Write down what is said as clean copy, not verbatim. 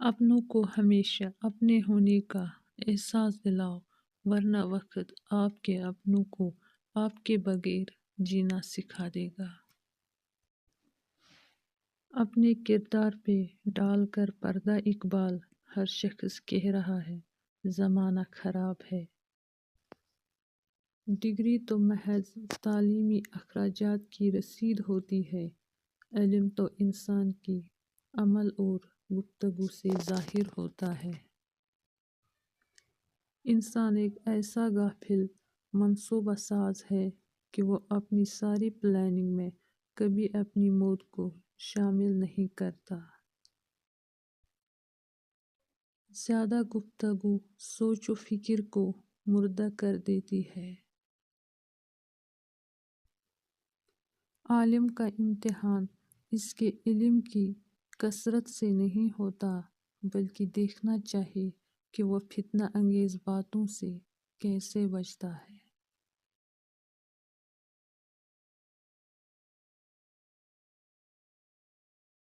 اپنوں کو ہمیشہ اپنے ہونے کا احساس دلاؤ، ورنہ وقت آپ کے اپنوں کو آپ کے بغیر جینا سکھا دے گا۔ اپنے کردار پہ ڈال کر پردہ اقبال، ہر شخص کہہ رہا ہے زمانہ خراب ہے۔ ڈگری تو محض تعلیمی اخراجات کی رسید ہوتی ہے، علم تو انسان کی عمل اور گفتگو سے ظاہر ہوتا ہے۔ انسان ایک ایسا غافل منصوبہ ساز ہے کہ وہ اپنی ساری پلاننگ میں کبھی اپنی موت کو شامل نہیں کرتا۔ زیادہ گفتگو سوچ و فکر کو مردہ کر دیتی ہے۔ عالم کا امتحان اس کے علم کی کثرت سے نہیں ہوتا، بلکہ دیکھنا چاہیے کہ وہ فتنہ انگیز باتوں سے کیسے بچتا ہے۔